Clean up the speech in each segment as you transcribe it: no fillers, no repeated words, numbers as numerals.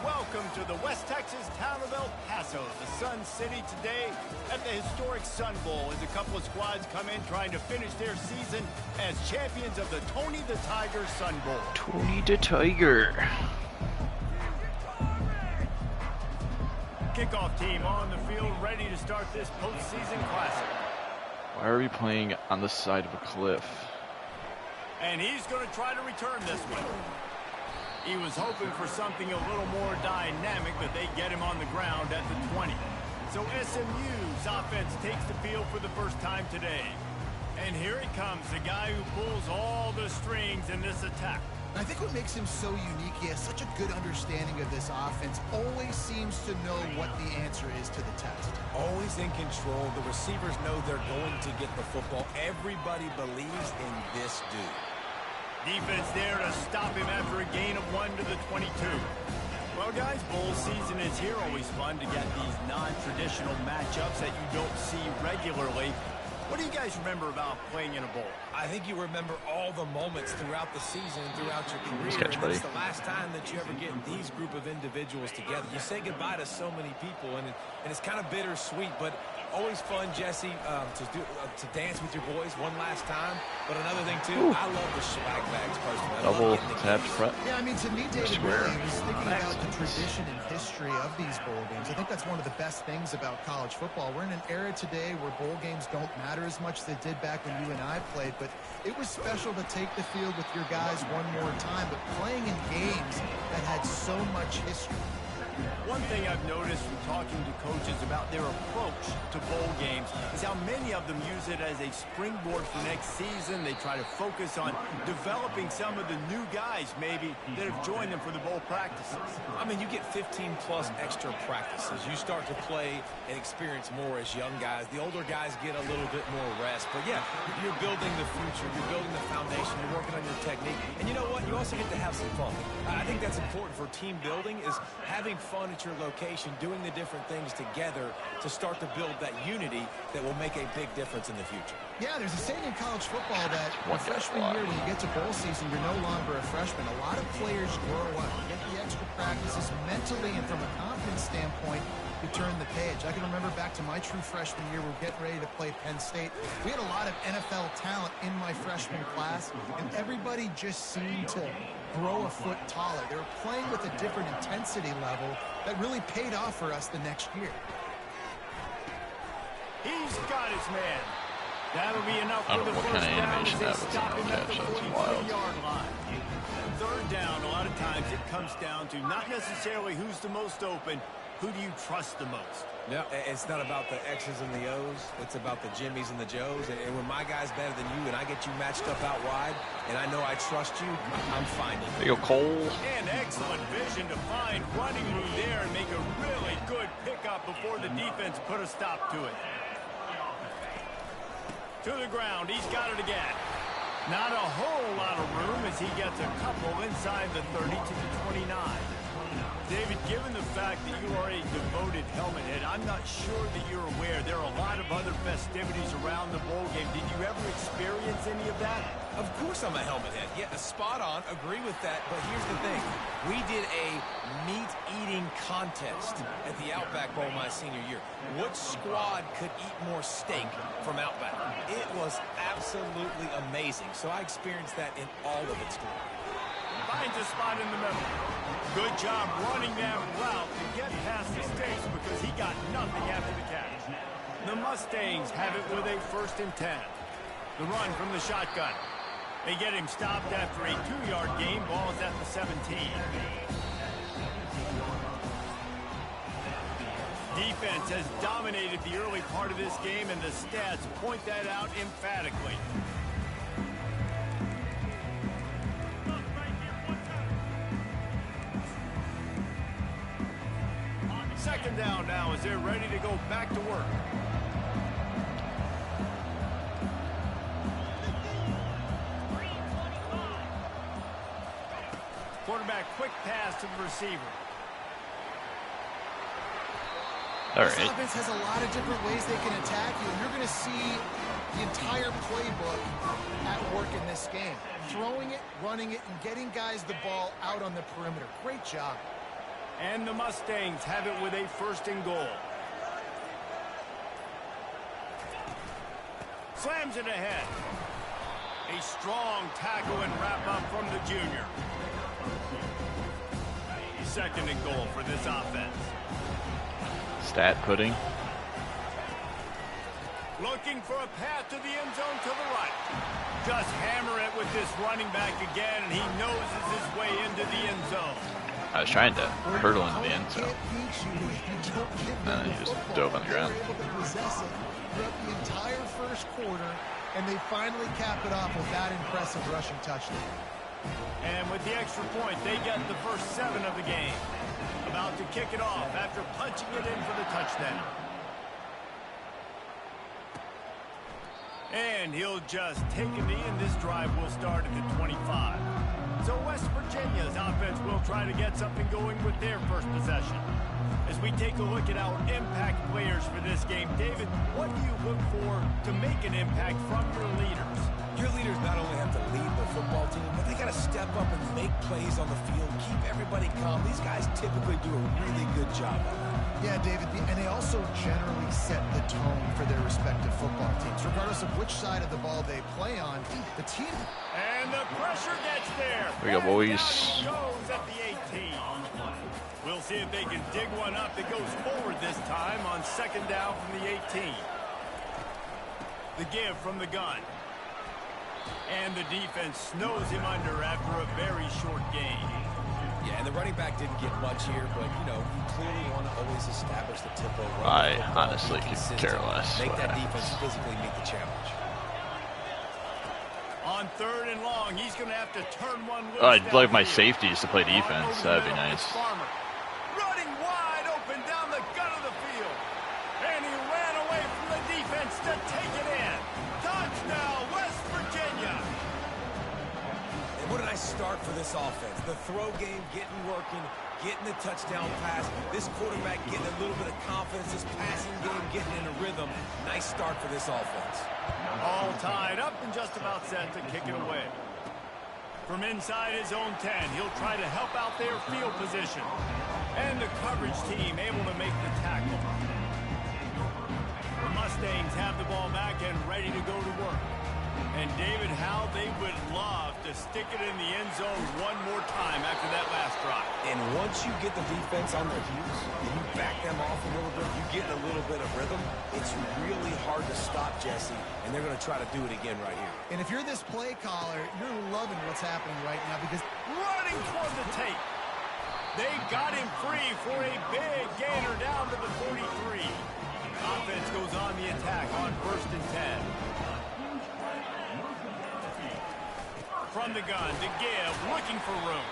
welcome to the West Texas town of El Paso, the Sun City, today at the historic Sun Bowl as a couple of squads come in trying to finish their season as champions of the Tony the Tiger Sun Bowl. Tony the Tiger. Kickoff team on the field ready to start this postseason classic. Why are we playing on the side of a cliff? And he's going to try to return this one. He was hoping for something a little more dynamic, but they get him on the ground at the 20. So SMU's offense takes the field for the first time today. And here he comes, the guy who pulls all the strings in this attack. I think what makes him so unique, he has such a good understanding of this offense, always seems to know what the answer is to the test. Always in control. The receivers know they're going to get the football. Everybody believes in this dude. Defense there to stop him after a gain of 1 to the 22. Well, guys, bowl season is here. Always fun to get these non-traditional matchups that you don't see regularly. What do you guys remember about playing in a bowl? I think you remember all the moments throughout the season and throughout your career. Sketch, buddy. And it's the last time that you ever get these group of individuals together. You say goodbye to so many people, and it's kind of bittersweet, but always fun, Jesse, to dance with your boys one last time. But another thing, too, I love the swag bags, personally. Double tapped front. Yeah, I mean, to me, David, Square. really, was thinking about the tradition and history of these bowl games. I think that's one of the best things about college football. We're in an era today where bowl games don't matter as much as they did back when you and I played, but it was special to take the field with your guys one more time, but playing in games that had so much history. One thing I've noticed from talking to coaches about their approach to bowl games is how many of them use it as a springboard for next season. They try to focus on developing some of the new guys, maybe, that have joined them for the bowl practices. I mean, you get 15-plus extra practices. You start to play and experience more as young guys. The older guys get a little bit more rest. But, yeah, you're building the future. You're building the foundation. You're working on your technique. And you know what? You also get to have some fun. I think that's important for team building, is having fun at your location, doing the different things together to start to build that unity that will make a big difference in the future. Yeah, there's a saying in college football that your freshman year, when you get to bowl season, you're no longer a freshman. A lot of players grow up, get the extra practices mentally, and from a confidence standpoint, you turn the page. I can remember back to my true freshman year, we're getting ready to play Penn State. We had a lot of NFL talent in my freshman class, and everybody just seemed to grow a foot taller. They were playing with a different intensity level that really paid off for us the next year. He's got his man. That'll be enough I for don't the know what first kind of down animation as they that was. stop him at the That's wild. 43-yard line. Third down, a lot of times it comes down to not necessarily who's the most open, who do you trust the most? Yeah, it's not about the X's and the O's. It's about the Jimmies and the Joes. And when my guy's better than you and I get you matched up out wide and I know I trust you, I'm finding you. There you go, Cole. And excellent vision to find running room there and make a really good pickup before the defense put a stop to it. To the ground, he's got it again. Not a whole lot of room as he gets a couple inside the 30 to the 29. David, given the fact that you are a devoted helmet head, I'm not sure that you're aware there are a lot of other festivities around the bowl game. Did you ever experience any of that? Of course I'm a helmet head. Yeah, spot on. Agree with that. But here's the thing. We did a meat-eating contest at the Outback Bowl my senior year. Which squad could eat more steak from Outback? It was absolutely amazing. So I experienced that in all of its glory. Finds a spot in the middle. Good job running that route to get past the stakes because he got nothing after the catch. The Mustangs have it with a 1st and 10. The run from the shotgun. They get him stopped after a 2-yard gain. Ball is at the 17. Defense has dominated the early part of this game, and the stats point that out emphatically. Second down now as they're ready to go back to work. Quarterback quick pass to the receiver. All This right. offense has a lot of different ways they can attack you, and you're going to see the entire playbook at work in this game. Throwing it, running it, and getting guys the ball out on the perimeter. Great job. And the Mustangs have it with a 1st and goal. Slams it ahead. A strong tackle and wrap up from the junior. 2nd and goal for this offense. Stat pudding. Looking for a path to the end zone to the right. Just hammer it with this running back again, and he noses his way into the end zone. I was trying to hurdle into the end zone. And then he just dove on the ground. Throughout the entire 1st quarter, and they finally cap it off with that impressive rushing touchdown. And with the extra point, they get the first 7 of the game. About to kick it off after punching it in for the touchdown. And he'll just take a knee, and this drive will start at the 25. So West Virginia's offense will try to get something going with their first possession. As we take a look at our impact players for this game, David, what do you look for to make an impact from your leaders? Your leaders not only have to lead the football team, but they got to step up and make plays on the field, keep everybody calm. These guys typically do a really good job of it. Yeah, David, and they also generally set the tone for their respective football teams. Regardless of which side of the ball they play on, the team... And the pressure gets there. There we go, boys. Goes at the 18. We'll see if they can dig one up that goes forward this time on 2nd down from the 18. The give from the gun. And the defense snows him under after a very short game. Yeah, and the running back didn't get much here, but, you know, you clearly want to always establish the tempo. I honestly could care less. Make that defense physically meet the challenge. On 3rd and long, he's going to have to turn one loose. I'd like my safeties to play defense. That'd be nice. Running wide open down the gut of the field. And he ran away from the defense to take it in. Touchdown, West Virginia. And what a nice start for this offense. The throw game getting working, getting the touchdown pass. This quarterback getting a little bit of confidence. This passing game getting in a rhythm. Nice start for this offense. All tied up and just about set to kick it away. From inside his own 10, he'll try to help out their field position. And the coverage team able to make the tackle. The Mustangs have the ball back and ready to go to work. And David, how they would love to stick it in the end zone one more time after that last drive. And once you get the defense on their heels and you back them off a little bit, you get a little bit of rhythm, it's really hard to stop Jesse, and they're going to try to do it again right here. And if you're this play caller, you're loving what's happening right now because running toward the tape. They got him free for a big gainer down to the 43. Offense goes on the attack on 1st and 10. From the gun to give, looking for room.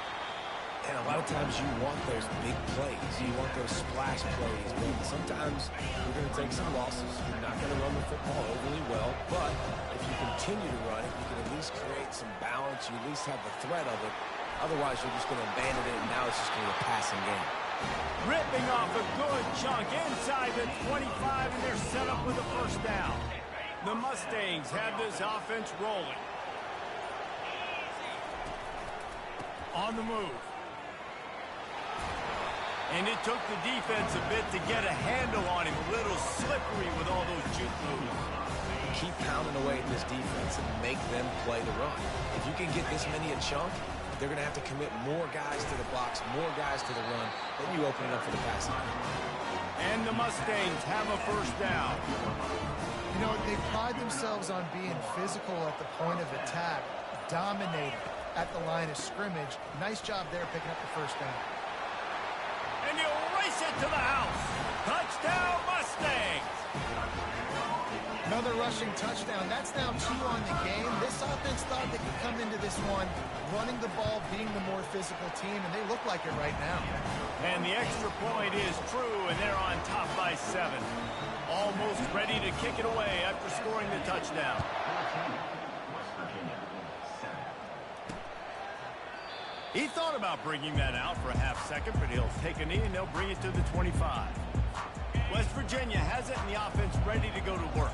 And a lot of times you want those big plays. You want those splash plays. But sometimes you're going to take some losses. You're not going to run the football overly well. But if you continue to run it, you can at least create some balance. You at least have the threat of it. Otherwise, you're just going to abandon it, and now it's just going to be a passing game. Ripping off a good chunk inside the 25, and they're set up with a 1st down. The Mustangs have this offense rolling. On the move. And it took the defense a bit to get a handle on him. A little slippery with all those juke moves. Keep pounding away at this defense and make them play the run. If you can get this many a chunk, they're going to have to commit more guys to the box, more guys to the run. Then you open it up for the passing. And the Mustangs have a 1st down. you know, they pride themselves on being physical at the point of attack, dominating at the line of scrimmage. Nice job there picking up the 1st down. And he'll race it to the house. Touchdown, Mustangs. Another rushing touchdown. That's now 2 on the game. This offense thought they could come into this one running the ball, being the more physical team, and they look like it right now. And the extra point is true, and they're on top by 7. Almost ready to kick it away after scoring the touchdown. He thought about bringing that out for a half second, but he'll take a knee and they'll bring it to the 25. West Virginia has it and the offense ready to go to work.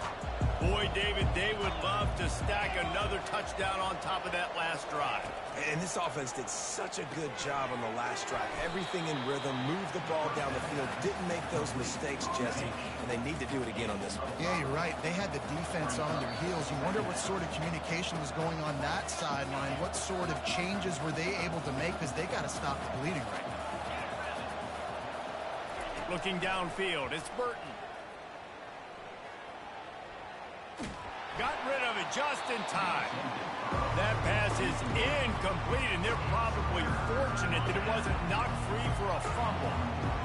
Boy, David, they would love to stack another touchdown on top of that last drive. And this offense did such a good job on the last drive. Everything in rhythm, moved the ball down the field, didn't make those mistakes, Jesse, and they need to do it again on this one. Yeah, you're right. They had the defense on their heels. You wonder what sort of communication was going on that sideline. What sort of changes were they able to make, because they got to stop the bleeding right now. Looking downfield, it's Burton. Got rid of it just in time. That pass is incomplete, and they're probably fortunate that it wasn't knocked free for a fumble.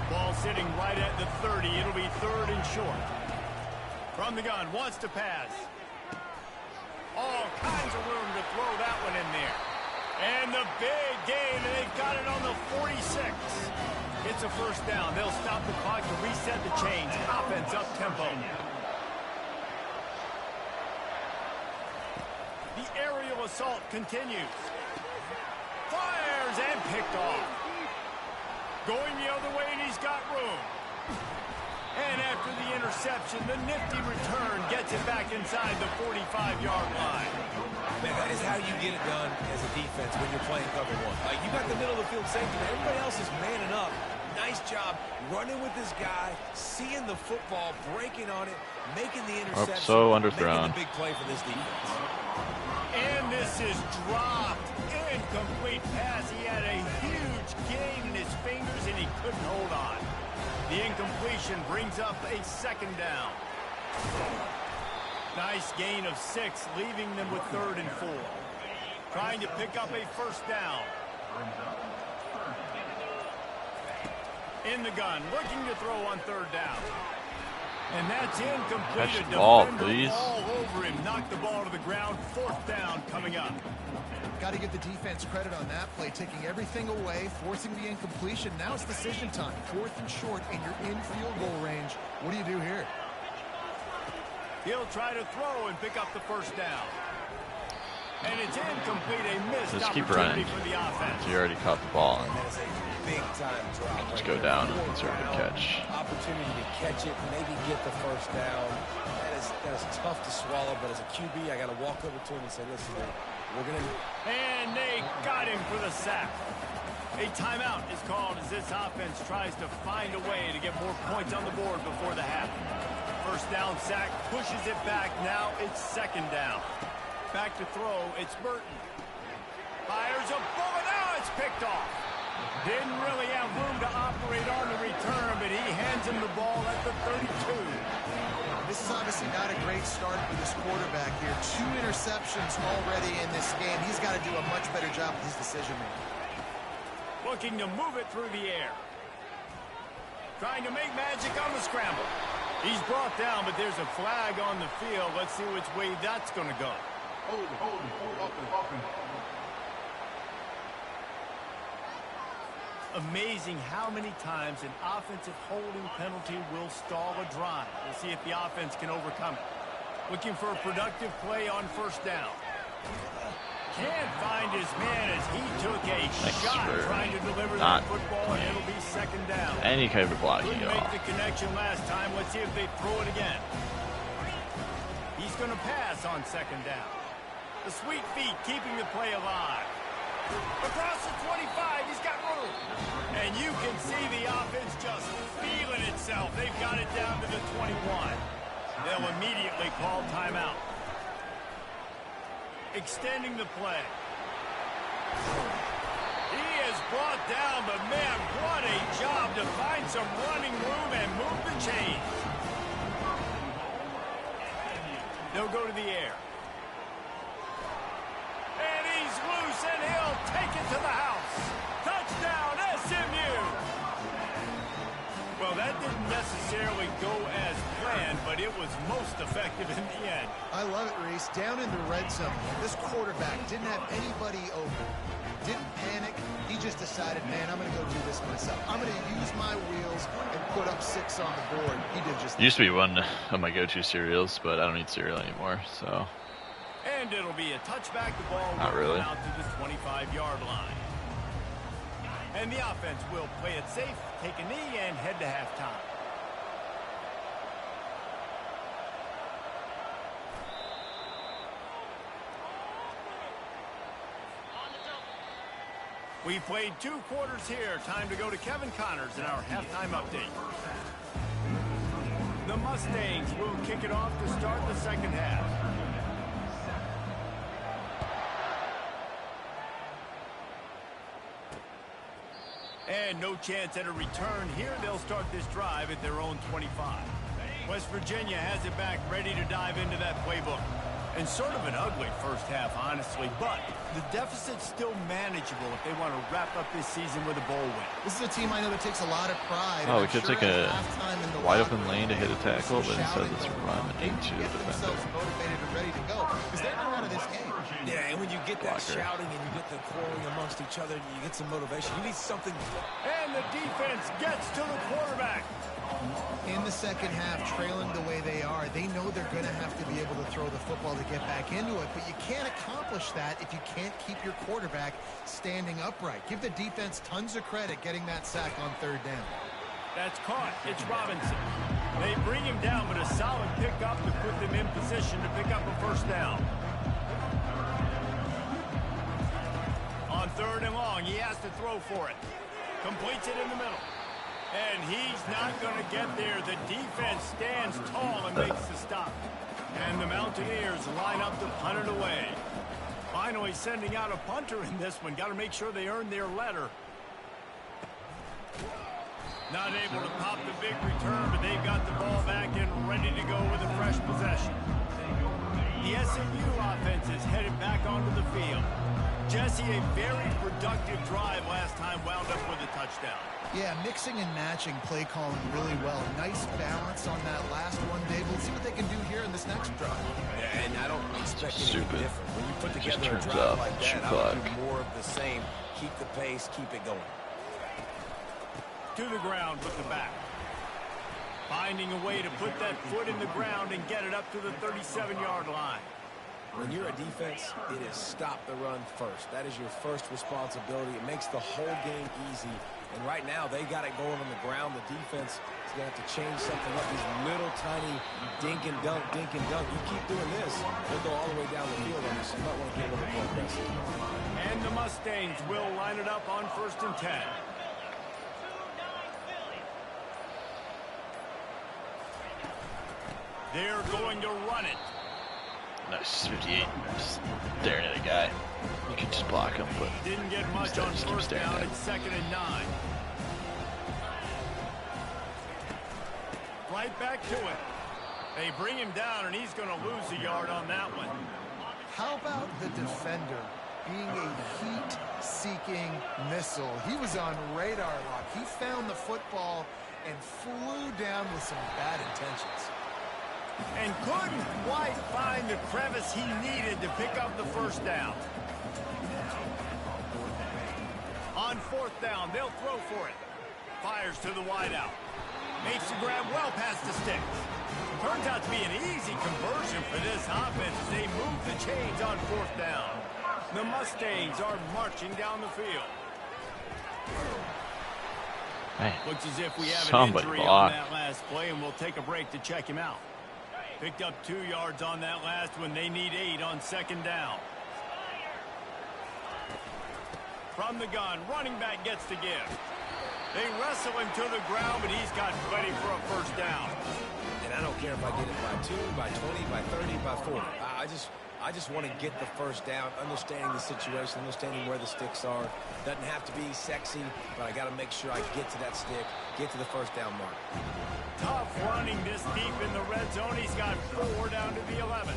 Ball sitting right at the 30. It'll be 3rd and short. From the gun, wants to pass. All kinds of room to throw that one in there. And the big gain, and they've got it on the 46. It's a first down. They'll stop the clock to reset the chains. Offense up tempo. The aerial assault continues. Fires and picked off. Going the other way, and he's got room. And after the interception, the nifty return gets it back inside the 45-yard line. Man, that is how you get it done as a defense when you're playing cover one. You got the middle of the field safety, but everybody else is manning up. Nice job running with this guy, seeing the football, breaking on it, making the interception, so underthrown. making the big play for this defense. And this is dropped. Incomplete pass. He had a huge gain in his fingers, and he couldn't hold on. The incompletion brings up a 2nd down. Nice gain of 6, leaving them with 3rd and 4. Trying to pick up a first down. In the gun, looking to throw on 3rd down. And that's incomplete. Catch the ball, defender please. all over him. Knocked the ball to the ground. 4th down coming up. Got to give the defense credit on that play, taking everything away, forcing the incompletion. Now it's decision time. 4th and short, and you're in field goal range. What do you do here? He'll try to throw and pick up the first down. And it's incomplete, a missed Just keep opportunity running. for the offense. You already caught the ball. And that is a big-time drop. Just go down and conservative catch. Opportunity to catch it, maybe get the first down. That is tough to swallow, but as a QB, I got to walk over to him and say, listen, we're going to... And they got him for the sack. A timeout is called as this offense tries to find a way to get more points on the board before the half. First down sack, pushes it back. Now it's 2nd down. Back to throw, it's Burton. Fires a bullet, now it's picked off. Didn't really have room to operate on the return, but he hands him the ball at the 32. This is obviously not a great start for this quarterback here. 2 interceptions already in this game. He's got to do a much better job with his decision-making. Looking to move it through the air. Trying to make magic on the scramble. He's brought down, but there's a flag on the field. Let's see which way that's going to go. Hold open. Amazing how many times an offensive holding penalty will stall a drive. We'll see if the offense can overcome it. Looking for a productive play on first down. Can't find his man as he took a shot trying to deliver that football, and it'll be 2nd down. Any kind of blocking Couldn't at all. make the connection last time. Let's see if they throw it again. He's going to pass on 2nd down. The sweet feet keeping the play alive. Across the 25, he's got room. And you can see the offense just feeling itself. They've got it down to the 21. They'll immediately call timeout. Extending the play. He is brought down, but man, what a job to find some running room and move the chains. They'll go to the air. And he's loose, and he'll take it to the house. Touchdown, SMU! Well, that didn't necessarily go as planned, but it was most effective in the end. I love it, Reese. Down in the red zone, this quarterback didn't have anybody open. Didn't panic. He just decided, man, I'm going to go do this myself. I'm going to use my wheels and put up 6 on the board. He did just that. Used to be one of my go-to cereals, but I don't eat cereal anymore, so... And it'll be a touchback. The ball Not will really. come out to the 25-yard line. And the offense will play it safe, take a knee, and head to halftime. We played 2 quarters here. Time to go to Kevin Connors in our halftime update. The Mustangs will kick it off to start the second half. And no chance at a return here. They'll start this drive at their own 25. West Virginia has it back, ready to dive into that playbook. And sort of an ugly first half, honestly, but the deficit's still manageable if they want to wrap up this season with a bowl win. This is a team I know that takes a lot of pride. Oh, we could take a wide open lane to hit a tackle, but instead let's run into the defender. Motivated and ready to go because they're not out of this game. Yeah, and when you get that shouting and you get the quarreling amongst each other, you get some motivation. You need something. And the defense gets to the quarterback. In the second half, trailing the way they are, they know they're going to have to be able to throw the football to get back into it, but you can't accomplish that if you can't keep your quarterback standing upright. Give the defense tons of credit getting that sack on third down. That's caught. It's Robinson. They bring him down, but a solid pickup to put them in position to pick up a first down. On third and long, he has to throw for it. Completes it in the middle. And he's not going to get there. The defense stands tall and makes the stop. And the Mountaineers line up to punt it away. Finally sending out a punter in this one. Got to make sure they earn their letter. Not able to pop the big return, but they've got the ball back and ready to go with a fresh possession. The SMU offense is headed back onto the field. Jesse, a very productive drive last time, wound up with a touchdown. Yeah, mixing and matching play calling really well. Nice balance on that last one, Dave. Let's see what they can do here in this next drive. Yeah, and I don't expect anything different. When you put together a turns drive off like the that, I clock. would do more of the same. Keep the pace, keep it going. To the ground with the back. Finding a way to put that foot in the ground and get it up to the 37-yard line. When you're a defense, it is stop the run first. That is your first responsibility. It makes the whole game easy. And right now, they got it going on the ground. The defense is going to have to change something up. These little tiny dink and dunk, dink and dunk. You keep doing this, they'll go all the way down the field on you. So you might want to get a little bit more aggressive. And the Mustangs will line it up on 1st and 10. They're going to run it. Nice, 58. Just staring at a guy. You can just block him, but didn't get much on first down. It's 2nd and 9. Right back to it. They bring him down, and he's going to lose a yard on that one. How about the defender being a heat-seeking missile? He was on radar lock. He found the football and flew down with some bad intentions. And couldn't quite find the crevice he needed to pick up the first down. On 4th down, they'll throw for it. Fires to the wideout. Makes the grab well past the sticks. Turns out to be an easy conversion for this offense as they move the chains on 4th down. The Mustangs are marching down the field. Man, looks as if we have an injury on that last play, and we'll take a break to check him out. Picked up 2 yards on that last one. They need 8 on 2nd down. From the gun, running back gets to give. They wrestle him to the ground, but he's got plenty for a first down. And I don't care if I get it by 2, by 20, by 30, by 40. I just want to get the first down, understanding the situation, understanding where the sticks are. Doesn't have to be sexy, but I got to make sure I get to that stick, get to the first down mark. Tough running this deep in the red zone. He's got 4 down to the 11.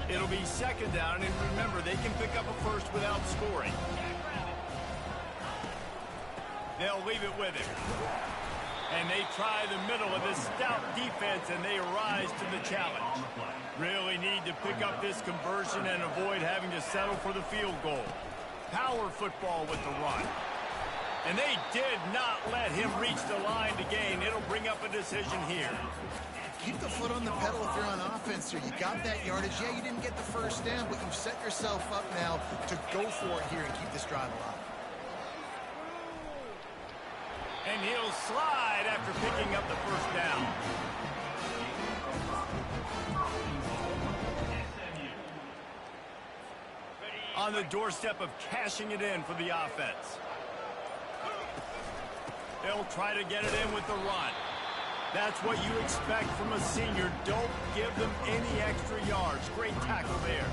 It'll be 2nd down, and remember, they can pick up a first without scoring. They'll leave it with him. And they try the middle of this stout defense, and they rise to the challenge. Really need to pick up this conversion and avoid having to settle for the field goal. Power football with the run. And they did not let him reach the line to gain. It'll bring up a decision here. Keep the foot on the pedal if you're on offense here. You got that yardage. Yeah, you didn't get the first down, but you've set yourself up now to go for it here and keep this drive alive. And he'll slide after picking up the first down. On On the doorstep of cashing it in for the offense. They'll try to get it in with the run. That's what you expect from a senior. Don't give them any extra yards. Great tackle there.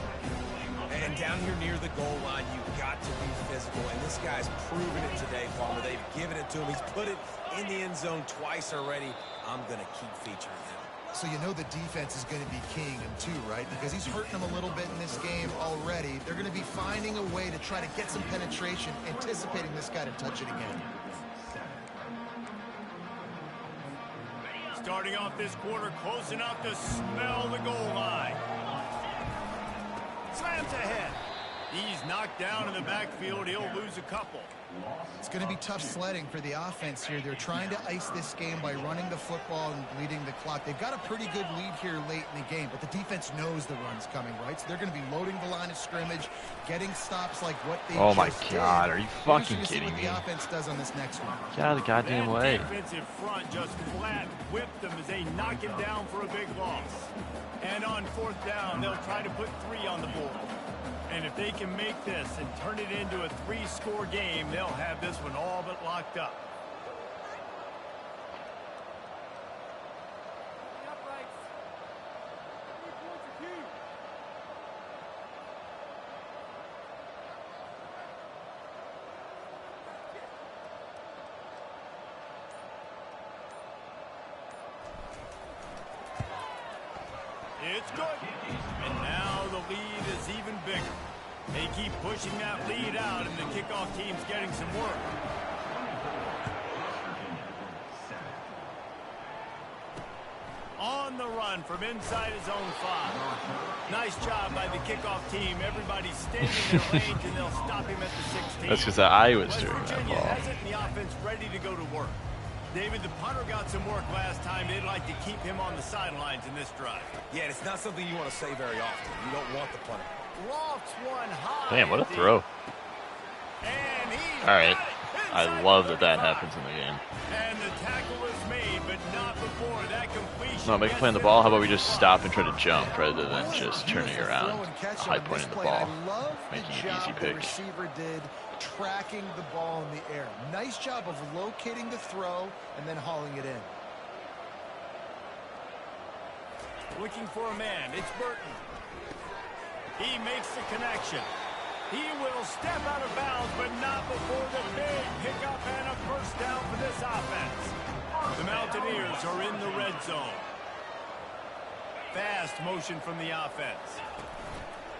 And down here near the goal line, you've got to be physical. And this guy's proven it today, Palmer. They've given it to him. He's put it in the end zone twice already. I'm going to keep featuring him. So you know the defense is going to be keying him too, right? Because he's hurting them a little bit in this game already. They're going to be finding a way to try to get some penetration, anticipating this guy to touch it again. Starting off this quarter close enough to smell the goal line. Slams ahead. He's knocked down in the backfield. He'll lose a couple. It's going to be tough sledding for the offense here. They're trying to ice this game by running the football and bleeding the clock. They've got a pretty good lead here late in the game, but the defense knows the run's coming, right? So they're going to be loading the line of scrimmage, getting stops like what they Oh my just God, did. are you fucking We're kidding see what me? the offense does on this next one. Get out of the goddamn way. That defensive front just flat whipped them as they knock him down for a big loss. And on fourth down, they'll try to put 3 on the board. And if they can make this and turn it into a 3-score game, they'll have this one all but locked up. It's good. And now the lead is even bigger. They keep pushing that lead out, and the kickoff team's getting some work. On the run from inside his own 5. Nice job by the kickoff team. Everybody's staying in their range, and they'll stop him at the 16. That's because I was West doing that Virginia ball. has it, and the offense ready to go to work. David, the punter got some work last time. They'd like to keep him on the sidelines in this drive. Yeah, it's not something you want to say very often. You don't want the punter. Lofts one high. Damn, what a throw. And he's All right. got it I inside love the that that 35. happens in the game. And the tackle is made, but not before that completion. No, make a play on the ball. How about we just stop and try to jump rather than just turning around, high pointing the ball, I love making the an easy job pick. the receiver did tracking the ball in the air. Nice job of locating the throw and then hauling it in. Looking for a man. It's Burton. He makes the connection. He will step out of bounds, but not before the big pickup and a first down for this offense. The Mountaineers are in the red zone. Fast motion from the offense.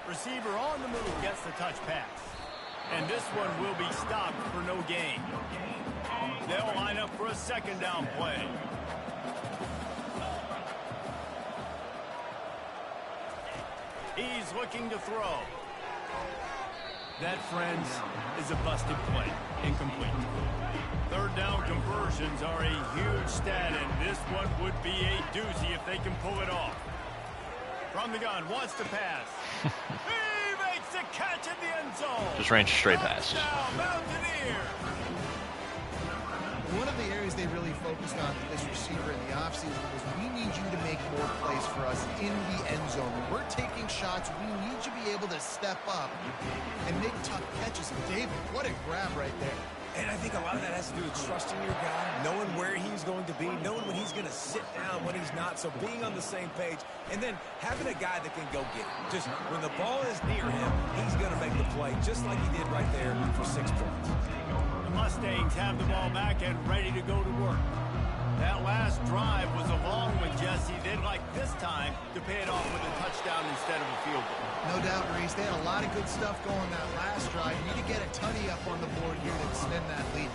Receiver on the move gets the touch pass. And this one will be stopped for no gain. They'll line up for a second down play. He's looking to throw. That, friends, is a busted play. Incomplete. Third down conversions are a huge stat, and this one would be a doozy if they can pull it off. From the gun, wants to pass. He makes the catch in the end zone. Just range straight pass. Touchdown, Mountaineers. One of the areas they really focused on for this receiver in the offseason was we need you to make more plays for us in the end zone. When we're taking shots, we need you to be able to step up and make tough catches. And David, what a grab right there. And I think a lot of that has to do with trusting your guy, knowing where he's going to be, knowing when he's going to sit down, when he's not. So being on the same page, and then having a guy that can go get it. Just when the ball is near him, he's going to make the play, just like he did right there for 6 points. The Mustangs have the ball back and ready to go to work. That last drive was a long one, Jesse. They'd like this time to pay it off with a touchdown instead of a field goal. No doubt, Reese. They had a lot of good stuff going that last drive. You need to get a tutty up on the board here to extend that lead.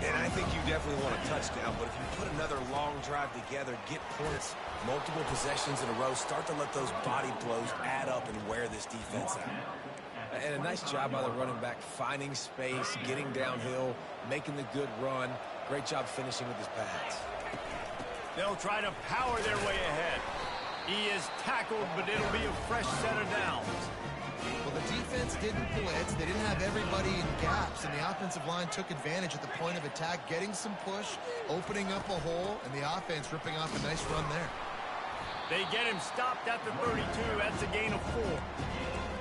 And I think you definitely want a touchdown, but if you put another long drive together, get points, multiple possessions in a row, start to let those body blows add up and wear this defense out. And a nice job by the running back, finding space, getting downhill, making the good run. Great job finishing with his pads. They'll try to power their way ahead. He is tackled, but it'll be a fresh set of downs. Well, the defense didn't blitz. They didn't have everybody in gaps, and the offensive line took advantage at the point of attack, getting some push, opening up a hole, and the offense ripping off a nice run there. They get him stopped at the 32. That's a gain of 4.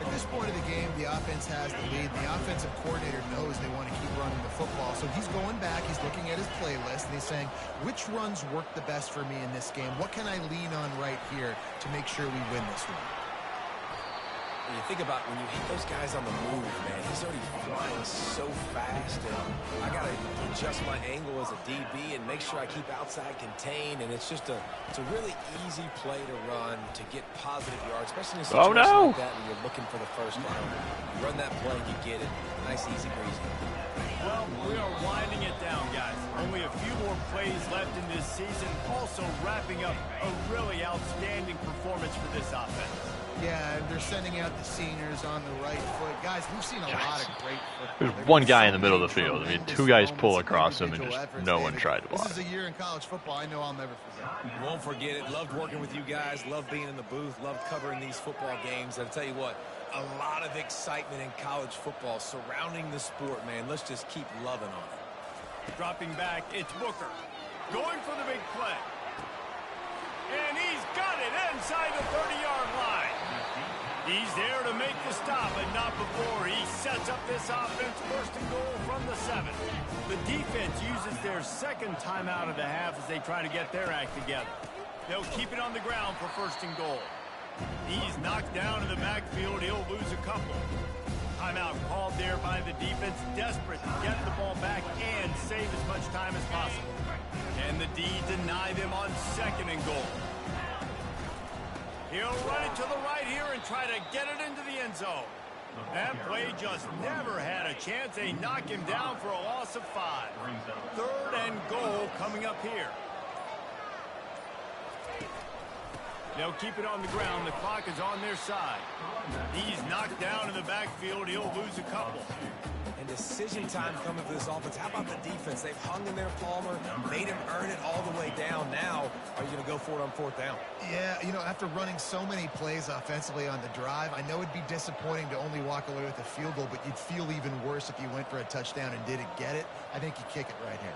At this point of the game, the offense has the lead. The offensive coordinator knows they want to keep running the football. So he's going back, he's looking at his playlist, and he's saying, which runs work the best for me in this game? What can I lean on right here to make sure we win this one? When you think about when you hit those guys on the move, man, he's already flying so fast, and I got to adjust my angle as a DB and make sure I keep outside contained, and it's a really easy play to run to get positive yards, especially in a situation like that when you're looking for the first down. You run that play, you get it. Nice, easy breezy. Well, we are winding it down, guys. Only a few more plays left in this season, also wrapping up a really outstanding performance for this offense. Yeah, and they're sending out the seniors on the right foot. Guys, we've seen a lot of great football. There's one guy in the middle of the field. I mean, 2 guys pull across him, and just no one tried to block. This is a year in college football I know I'll never forget. Won't forget it. Loved working with you guys. Loved being in the booth. Loved covering these football games. And I'll tell you what, a lot of excitement in college football surrounding the sport, man. Let's just keep loving on it. Dropping back, it's Booker. Going for the big play. And he's got it inside the 30-yard line. He's there to make the stop, and not before. He sets up this offense first and goal from the 7. The defense uses their second timeout of the half as they try to get their act together. They'll keep it on the ground for first and goal. He's knocked down in the backfield. He'll lose a couple. Timeout called there by the defense, desperate to get the ball back and save as much time as possible. And the D deny them on second and goal. He'll run it to the right here and try to get it into the end zone. That play just never had a chance. They knock him down for a loss of 5. Third and goal coming up here. They'll keep it on the ground. The clock is on their side. He's knocked down in the backfield. He'll lose a couple. And decision time coming for this offense. How about the defense? They've hung in there, Palmer, made him earn it all the way down. Now, are you going to go for it on 4th down? Yeah, you know, after running so many plays offensively on the drive, I know it'd be disappointing to only walk away with a field goal, but you'd feel even worse if you went for a touchdown and didn't get it. I think you kick it right here.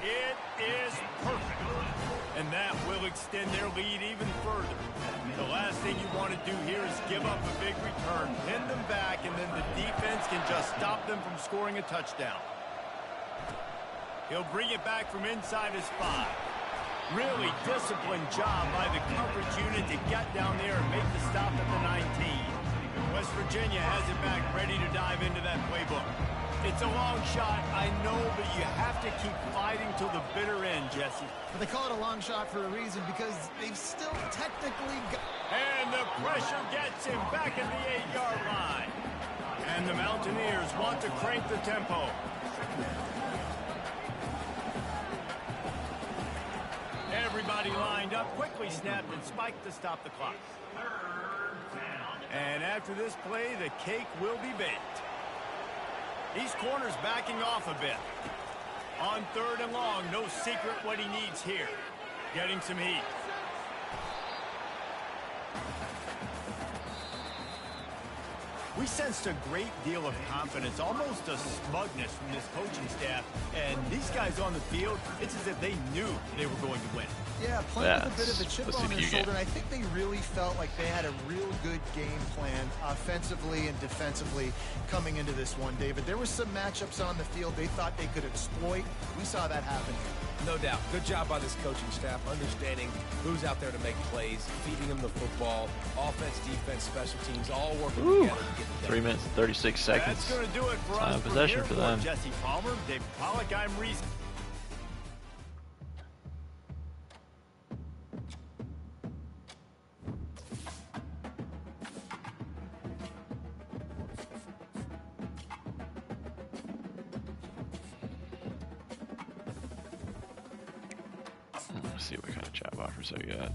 It is perfect. And that will extend their lead even further. The last thing you want to do here is give up a big return, pin them back, and then the defense can just stop them from scoring a touchdown. He'll bring it back from inside his 5. Really disciplined job by the coverage unit to get down there and make the stop at the 19. West Virginia has it back, ready to dive into that playbook. It's a long shot, I know, but you have to keep fighting till the bitter end, Jesse. But they call it a long shot for a reason, because they've still technically got... And the pressure gets him back at the 8-yard line. And the Mountaineers want to crank the tempo. Everybody lined up, quickly snapped and spiked to stop the clock. And after this play, the cake will be baked. These corners backing off a bit. On 3rd and long, no secret what he needs here. Getting some heat. We sensed a great deal of confidence, almost a smugness from this coaching staff. And these guys on the field, it's as if they knew they were going to win. Yeah, playing with a bit of a chip on their shoulder. And I think they really felt like they had a real good game plan offensively and defensively coming into this one, David. There were some matchups on the field they thought they could exploit. We saw that happen. No doubt. Good job by this coaching staff, understanding who's out there to make plays, feeding them the football, offense, defense, special teams, all working together to get the 3 minutes and 36 seconds. That's going to do it for us. Possession for them. Jesse Palmer, Dave Pollack, I'm Reese. Let's see what kind of job offers I got.